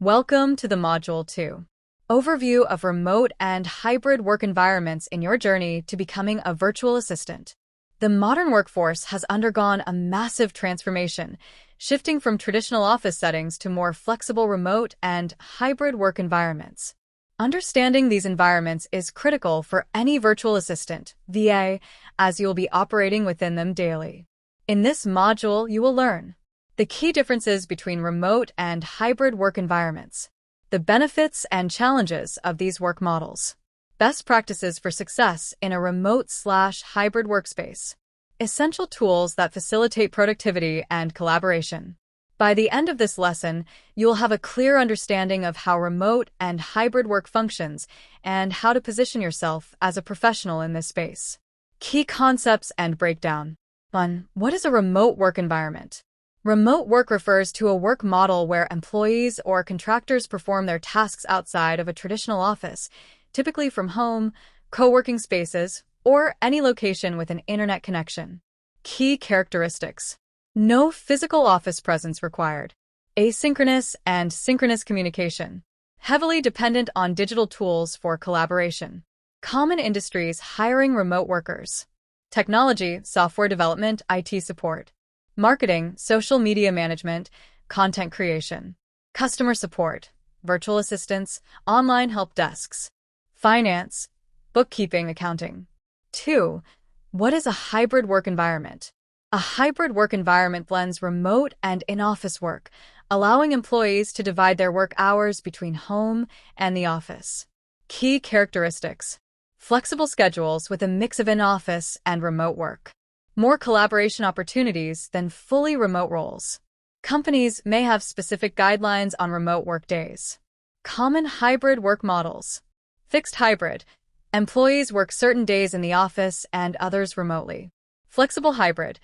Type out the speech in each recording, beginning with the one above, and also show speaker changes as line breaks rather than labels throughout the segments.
Welcome to the Module 2 Overview of Remote and Hybrid Work Environments in your journey to becoming a virtual assistant. The modern workforce has undergone a massive transformation, shifting from traditional office settings to more flexible remote and hybrid work environments. Understanding these environments is critical for any virtual assistant, VA, as you'll be operating within them daily. In this module, you will learn the key differences between remote and hybrid work environments, the benefits and challenges of these work models, best practices for success in a remote/hybrid workspace, essential tools that facilitate productivity and collaboration. By the end of this lesson, you'll have a clear understanding of how remote and hybrid work functions and how to position yourself as a professional in this space. Key concepts and breakdown. 1. What is a remote work environment? Remote work refers to a work model where employees or contractors perform their tasks outside of a traditional office, typically from home, co-working spaces, or any location with an internet connection. Key characteristics. No physical office presence required. Asynchronous and synchronous communication. Heavily dependent on digital tools for collaboration. Common industries hiring remote workers. Technology, software development, IT support. Marketing, social media management, content creation. Customer support, virtual assistants, online help desks. Finance, bookkeeping, accounting. 2. What is a hybrid work environment? A hybrid work environment blends remote and in-office work, allowing employees to divide their work hours between home and the office. Key characteristics. Flexible schedules with a mix of in-office and remote work. More collaboration opportunities than fully remote roles. Companies may have specific guidelines on remote work days. Common hybrid work models. Fixed hybrid. Employees work certain days in the office and others remotely. Flexible hybrid.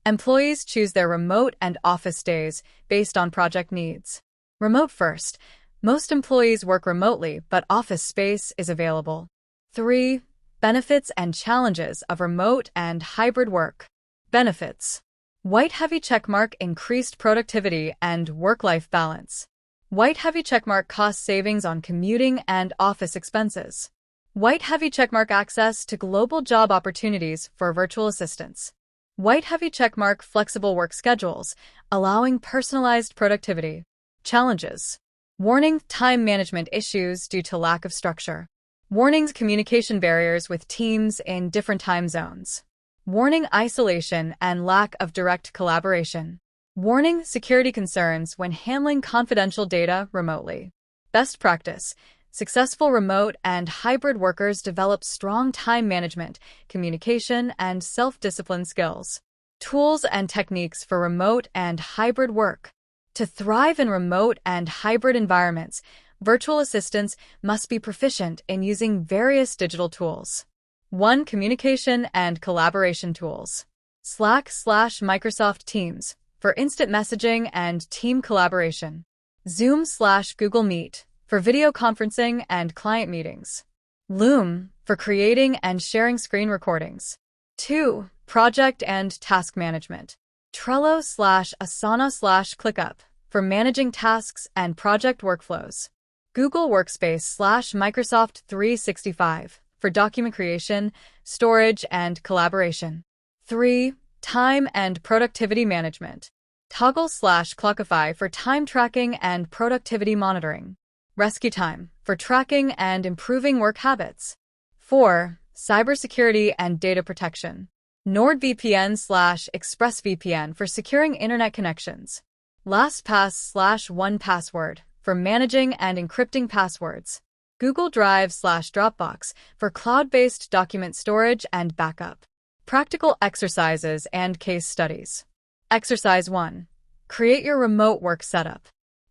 Employees choose their remote and office days based on project needs. Remote first. Most employees work remotely, but office space is available. 3. Benefits and challenges of remote and hybrid work. Benefits. White heavy checkmark increased productivity and work-life balance. White heavy checkmark cost savings on commuting and office expenses. White heavy checkmark access to global job opportunities for virtual assistants. White heavy checkmark flexible work schedules, allowing personalized productivity. Challenges. Warning time management issues due to lack of structure. Warnings communication barriers with teams in different time zones. Warning isolation and lack of direct collaboration. Warning security concerns when handling confidential data remotely. Best practice. Successful remote and hybrid workers develop strong time management, communication, and self-discipline skills. Tools and techniques for remote and hybrid work. To thrive in remote and hybrid environments, virtual assistants must be proficient in using various digital tools. 1. Communication and collaboration tools. Slack/Microsoft Teams for instant messaging and team collaboration. Zoom/Google Meet for video conferencing and client meetings. Loom for creating and sharing screen recordings. 2. Project and task management. Trello/Asana/ClickUp for managing tasks and project workflows. Google Workspace/Microsoft 365 for document creation, storage, and collaboration. 3. Time and productivity management. Toggle/Clockify for time tracking and productivity monitoring. Rescue Time for tracking and improving work habits. 4. Cybersecurity and data protection. NordVPN/ExpressVPN for securing internet connections. LastPass/OnePassword for managing and encrypting passwords. Google Drive/Dropbox for cloud-based document storage and backup. Practical exercises and case studies. Exercise 1. Create your remote work setup.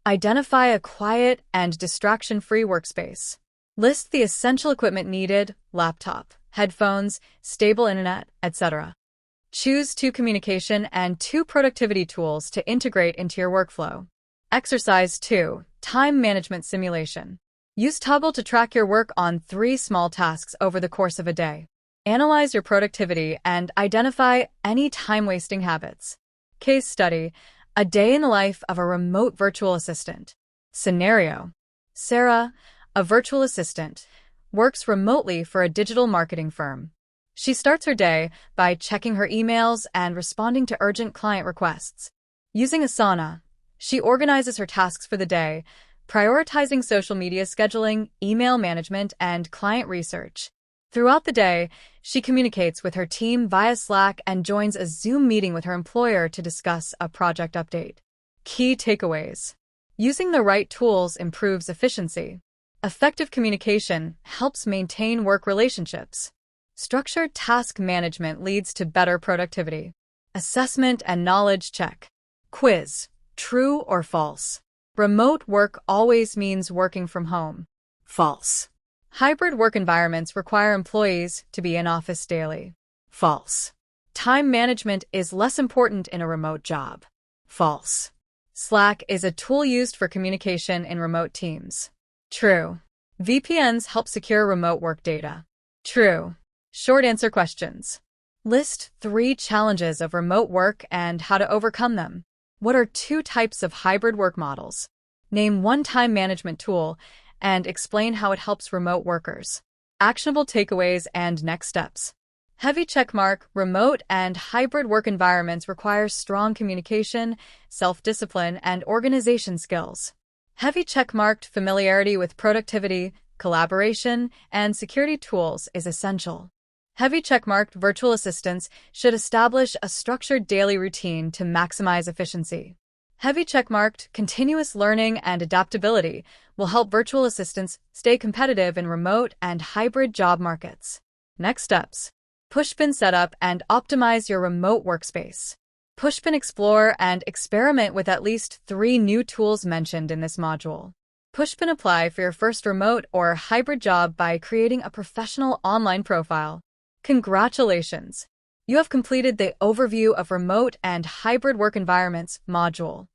Identify a quiet and distraction-free workspace. List the essential equipment needed: laptop, headphones, stable internet, etc. Choose 2 communication and 2 productivity tools to integrate into your workflow. Exercise 2. Time management simulation. Use Toggle to track your work on 3 small tasks over the course of a day. Analyze your productivity and identify any time-wasting habits. Case study. A day in the life of a remote virtual assistant. Scenario: Sarah, a virtual assistant, works remotely for a digital marketing firm. She starts her day by checking her emails and responding to urgent client requests. Using Asana, she organizes her tasks for the day, prioritizing social media scheduling, email management, and client research. Throughout the day, she communicates with her team via Slack and joins a Zoom meeting with her employer to discuss a project update. Key takeaways: using the right tools improves efficiency. Effective communication helps maintain work relationships. Structured task management leads to better productivity. Assessment and knowledge check. Quiz: true or false? Remote work always means working from home. False. Hybrid work environments require employees to be in office daily. False. Time management is less important in a remote job. False. Slack is a tool used for communication in remote teams. True. VPNs help secure remote work data. True. Short answer questions. List 3 challenges of remote work and how to overcome them. What are 2 types of hybrid work models? Name 1 time management tool and explain how it helps remote workers. Actionable takeaways and next steps. Heavy checkmark: remote and hybrid work environments require strong communication, self-discipline, and organization skills. Heavy checkmarked: familiarity with productivity, collaboration, and security tools is essential. Heavy checkmarked: virtual assistants should establish a structured daily routine to maximize efficiency. Heavy checkmarked: continuous learning and adaptability will help virtual assistants stay competitive in remote and hybrid job markets. Next steps. Pushpin setup and optimize your remote workspace. Pushpin: explore and experiment with at least 3 new tools mentioned in this module. Pushpin: apply for your first remote or hybrid job by creating a professional online profile. Congratulations! You have completed the Overview of Remote and Hybrid Work Environments module.